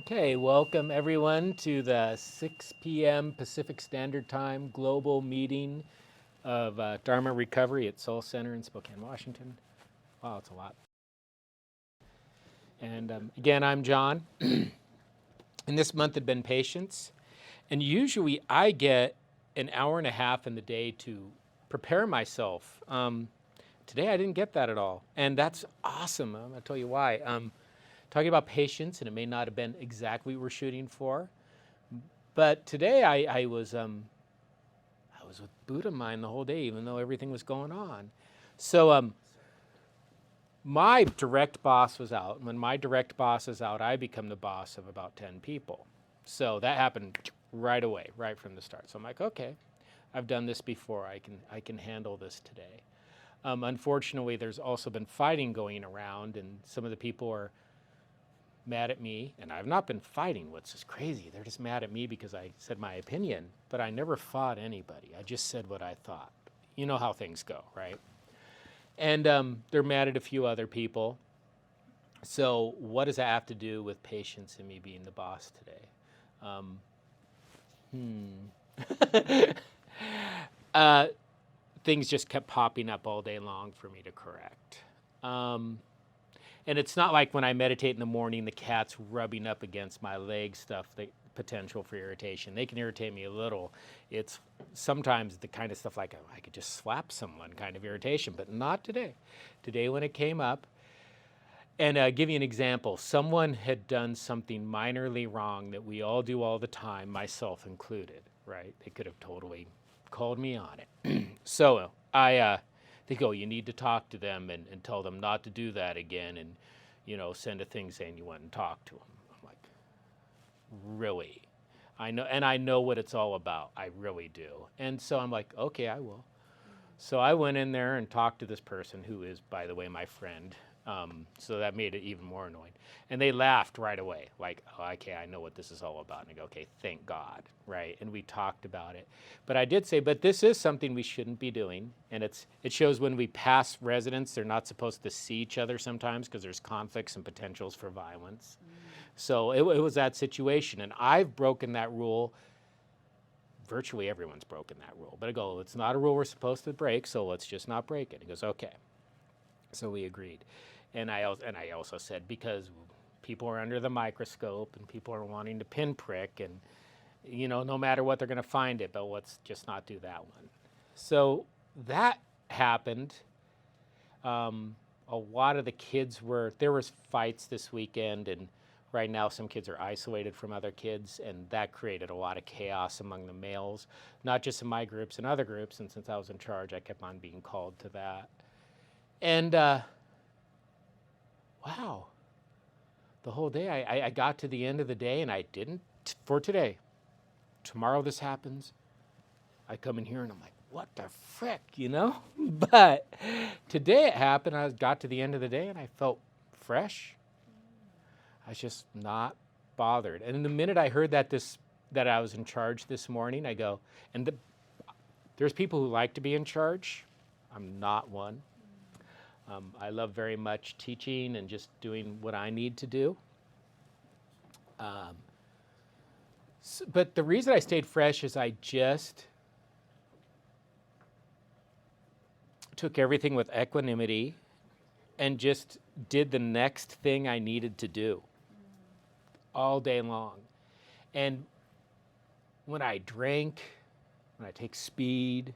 Okay, welcome everyone to the 6 p.m. Pacific Standard Time global meeting of Dharma Recovery at Soul Center in Spokane, Washington. Wow, it's a lot. And again, I'm John. And this month had been patience. And usually I get an hour and a half in the day to prepare myself. Today I didn't get that at all. And that's awesome. I'm going to tell you why. Talking about patience, and it may not have been exactly what we're shooting for. But today I was with Buddha mind the whole day, even though everything was going on. So my direct boss was out. When my direct boss is out, I become the boss of about 10 people. So that happened right away, right from the start. So I'm like, okay, I've done this before. I can handle this today. Unfortunately, there's also been fighting going around, and some of the people are mad at me, and I've not been fighting, which is crazy. They're just mad at me because I said my opinion, but I never fought anybody. I just said what I thought. You know how things go, right? And they're mad at a few other people. So what does that have to do with patience and me being the boss today? Things just kept popping up all day long for me to correct. And it's not like when I meditate in the morning, the cat's rubbing up against my leg stuff, the potential for irritation. They can irritate me a little. It's sometimes the kind of stuff like I could just slap someone kind of irritation, but not today. Today when it came up, and give you an example, someone had done something minorly wrong that we all do all the time, myself included, right? They could have totally called me on it. So they go, you need to talk to them and tell them not to do that again, and send a thing saying you went and talked to them. I'm like, really? I know, and I know what it's all about. I really do. And so I'm like, okay, I will. So I went in there and talked to this person who is, by the way, my friend. So that made it even more annoying. And they laughed right away, like, oh, okay, I know what this is all about. And I go, okay, thank God, right? And we talked about it. But I did say, but this is something we shouldn't be doing. And it shows when we pass residents, they're not supposed to see each other sometimes because there's conflicts and potentials for violence. So it was that situation. And I've broken that rule. Virtually everyone's broken that rule. But I go, it's not a rule we're supposed to break, so let's just not break it. He goes, okay. So we agreed. And I also said, because people are under the microscope and people are wanting to pinprick, and no matter what, they're going to find it, but let's just not do that one. So that happened. A lot of the kids there was fights this weekend, and right now some kids are isolated from other kids, and that created a lot of chaos among the males, not just in my groups and other groups. And since I was in charge, I kept on being called to that. And wow, the whole day, I got to the end of the day, and I didn't, for today. Tomorrow this happens. I come in here and I'm like, what the frick, But today it happened. I got to the end of the day and I felt fresh. I was just not bothered. And the minute I heard that I was in charge this morning, I go, and there's people who like to be in charge. I'm not one. I love very much teaching and just doing what I need to do. But the reason I stayed fresh is I just took everything with equanimity and just did the next thing I needed to do all day long. And when I drink, when I take speed,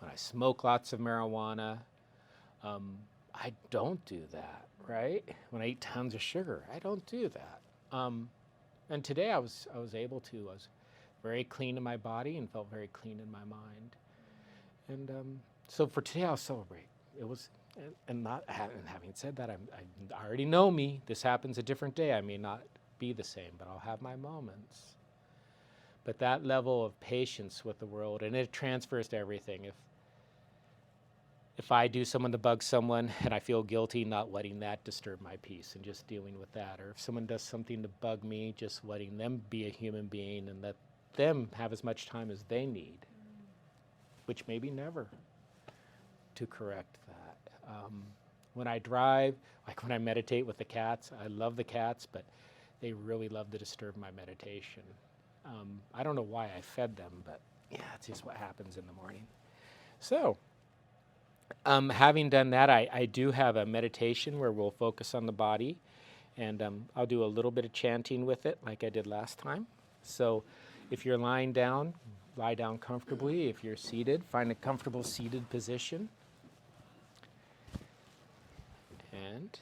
when I smoke lots of marijuana, I don't do that, right? When I eat tons of sugar, I don't do that. And today I was able to. I was very clean in my body and felt very clean in my mind. And so for today, I'll celebrate. It was, and having said that, I already know me. This happens a different day. I may not be the same, but I'll have my moments. But that level of patience with the world, and it transfers to everything. If I do someone to bug someone and I feel guilty, not letting that disturb my peace and just dealing with that. Or if someone does something to bug me, just letting them be a human being and let them have as much time as they need, which maybe never, to correct that. When I drive, like when I meditate with the cats, I love the cats, but They really love to disturb my meditation. I don't know why I fed them, but yeah, it's just what happens in the morning. So, having done that, I do have a meditation where we'll focus on the body, and I'll do a little bit of chanting with it like I did last time. So if you're lying down, lie down comfortably. If you're seated, find a comfortable seated position. And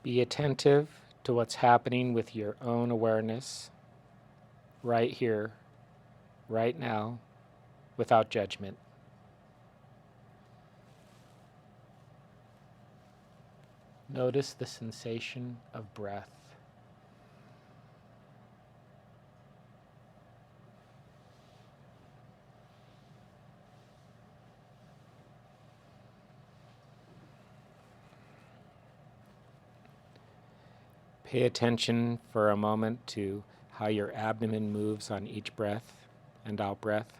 be attentive to what's happening with your own awareness right here, right now, without judgment. Notice the sensation of breath. Pay attention for a moment to how your abdomen moves on each breath and out breath,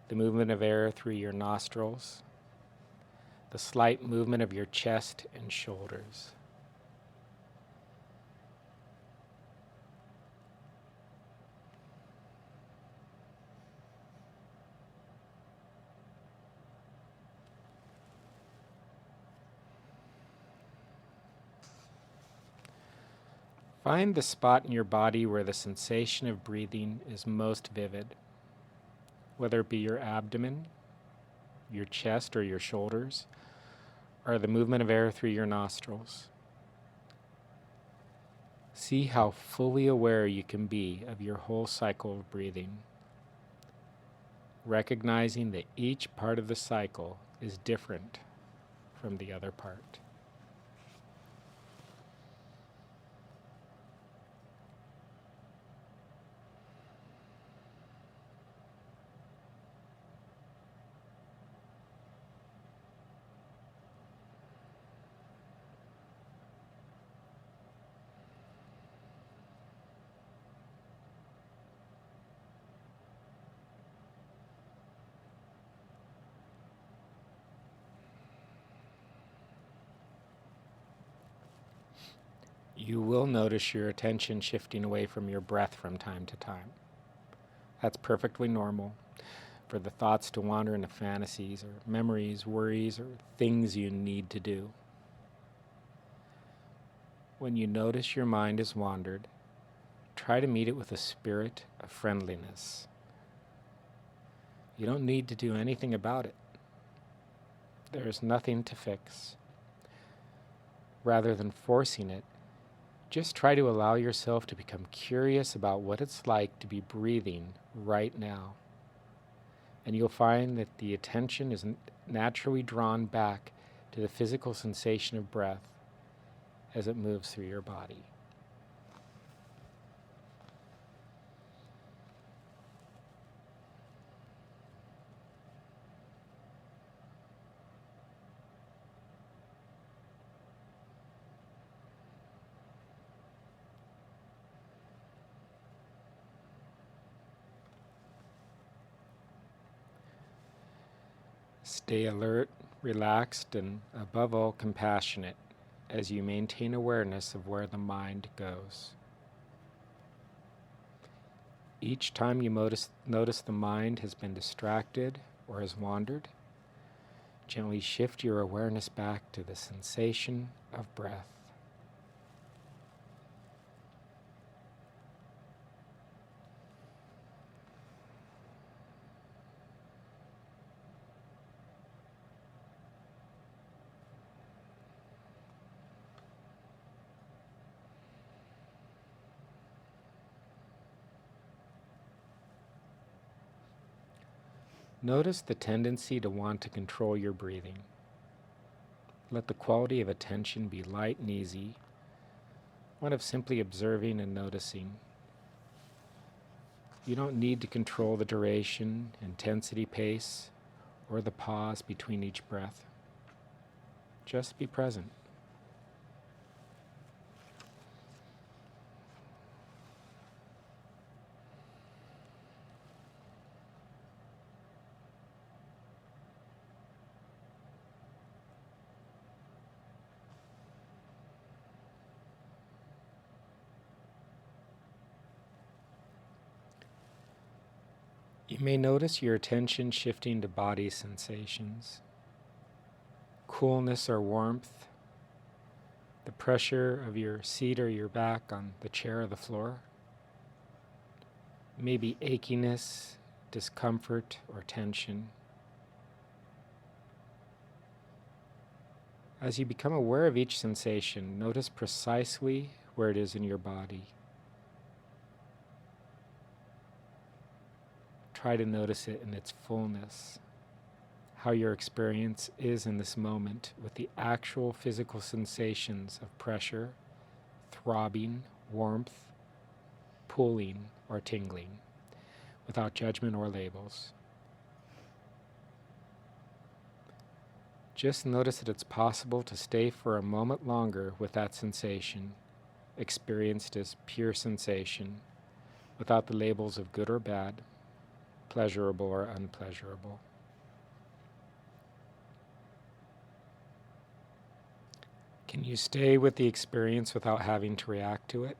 the movement of air through your nostrils, the slight movement of your chest and shoulders. Find the spot in your body where the sensation of breathing is most vivid, whether it be your abdomen, your chest, or your shoulders, or the movement of air through your nostrils. See how fully aware you can be of your whole cycle of breathing, recognizing that each part of the cycle is different from the other part. You will notice your attention shifting away from your breath from time to time. That's perfectly normal for the thoughts to wander into fantasies or memories, worries, or things you need to do. When you notice your mind has wandered, try to meet it with a spirit of friendliness. You don't need to do anything about it. There is nothing to fix. Rather than forcing it, just try to allow yourself to become curious about what it's like to be breathing right now. And you'll find that the attention is naturally drawn back to the physical sensation of breath as it moves through your body. Stay alert, relaxed, and above all compassionate as you maintain awareness of where the mind goes. Each time you notice the mind has been distracted or has wandered, gently shift your awareness back to the sensation of breath. Notice the tendency to want to control your breathing. Let the quality of attention be light and easy, one of simply observing and noticing. You don't need to control the duration, intensity, pace, or the pause between each breath. Just be present. You may notice your attention shifting to body sensations, coolness or warmth, the pressure of your seat or your back on the chair or the floor, maybe achiness, discomfort, or tension. As you become aware of each sensation, notice precisely where it is in your body. Try to notice it in its fullness, how your experience is in this moment with the actual physical sensations of pressure, throbbing, warmth, pulling, or tingling, without judgment or labels. Just notice that it's possible to stay for a moment longer with that sensation, experienced as pure sensation, without the labels of good or bad, pleasurable or unpleasurable. Can you stay with the experience without having to react to it?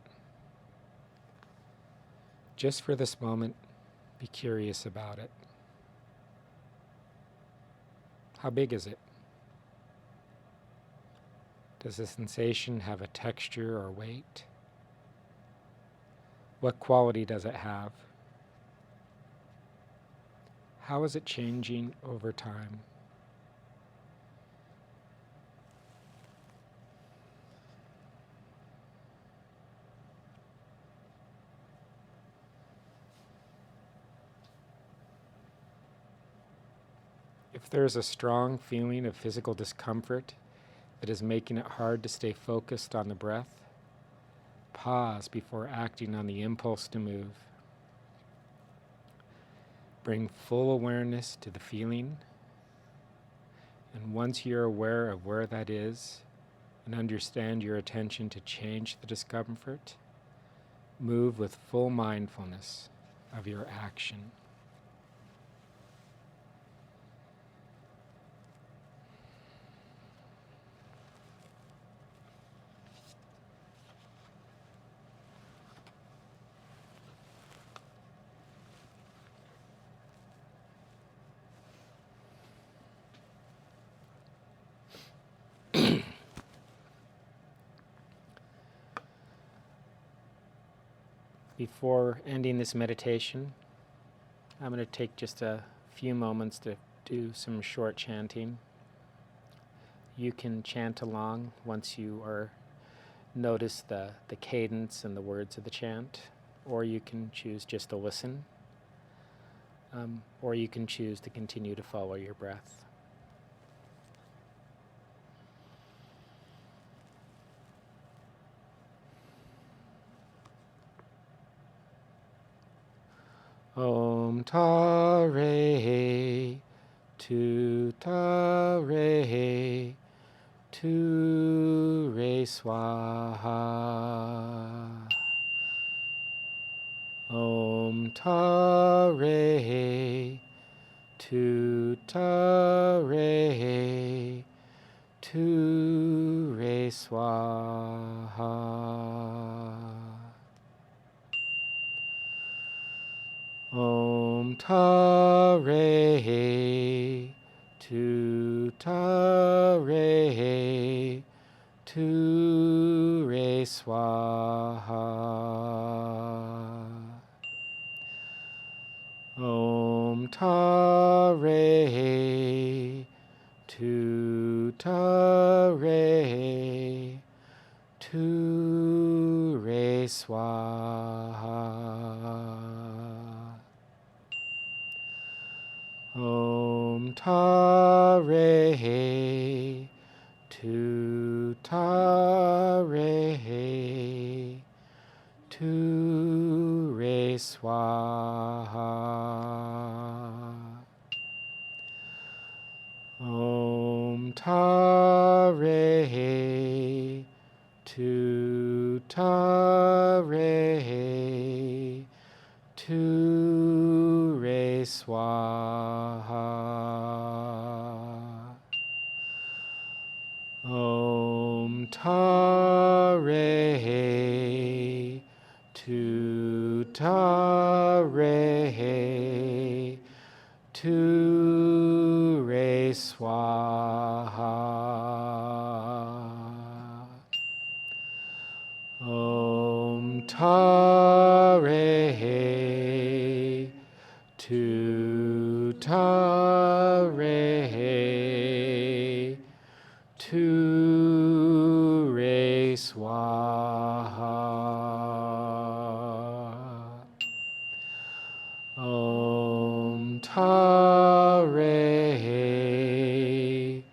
Just for this moment, be curious about it. How big is it? Does the sensation have a texture or weight? What quality does it have? How is it changing over time? If there is a strong feeling of physical discomfort that is making it hard to stay focused on the breath, pause before acting on the impulse to move. Bring full awareness to the feeling, and once you're aware of where that is and understand your attention to change the discomfort, move with full mindfulness of your action. Before ending this meditation, I'm going to take just a few moments to do some short chanting. You can chant along once you notice the cadence and the words of the chant, or you can choose just to listen, or you can choose to continue to follow your breath. Om Tare Tu Tare Tu Re Swaha. Om Tare Tu Tare Tu Re Swaha. Om Tare Tu Tare Tu Re Swaha. Om Tare Tu Tare Tu Re Swaha. Om Tare tu ta re, tu re swaha. Om ta re, tu ta re, tu re swaha. Om ta re, tu ta re, tu re swaha. Om ta re, tu ta re, tu re swaha. Om ta re,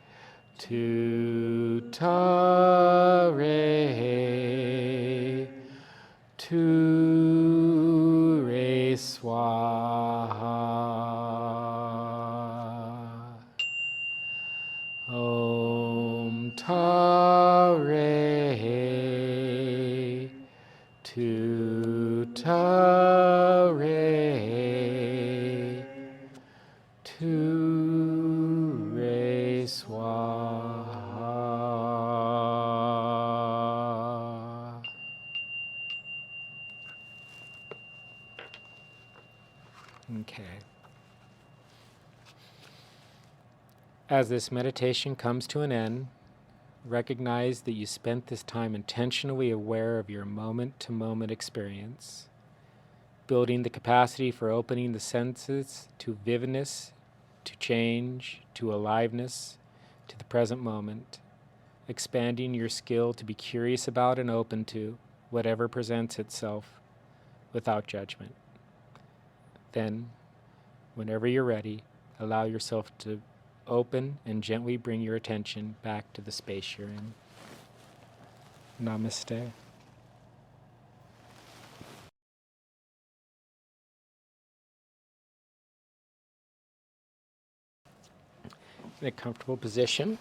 tu ta re, tu re swaha. Om ta re, tu ta re, tu re swaha. Okay. As this meditation comes to an end, recognize that you spent this time intentionally aware of your moment-to-moment experience, building the capacity for opening the senses to vividness, to change, to aliveness, to the present moment, expanding your skill to be curious about and open to whatever presents itself without judgment. Then, whenever you're ready, allow yourself to open and gently bring your attention back to the space you're in. Namaste. In a comfortable position,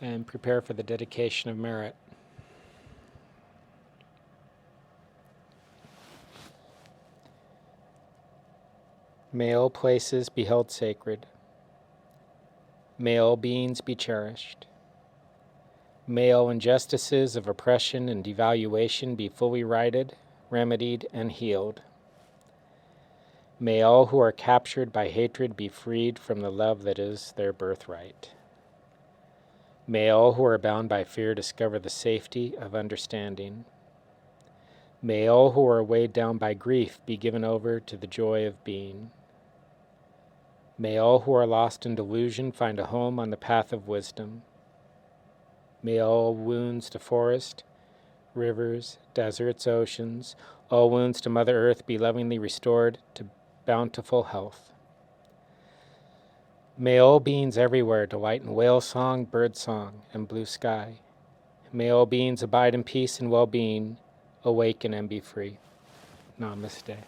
and prepare for the dedication of merit. May all places be held sacred. May all beings be cherished. May all injustices of oppression and devaluation be fully righted, remedied, and healed. May all who are captured by hatred be freed from the love that is their birthright. May all who are bound by fear discover the safety of understanding. May all who are weighed down by grief be given over to the joy of being. May all who are lost in delusion find a home on the path of wisdom. May all wounds to forest, rivers, deserts, oceans, all wounds to Mother Earth be lovingly restored to bountiful health. May all beings everywhere delight in whale song, bird song, and blue sky. May all beings abide in peace and well-being, awaken and be free. Namaste.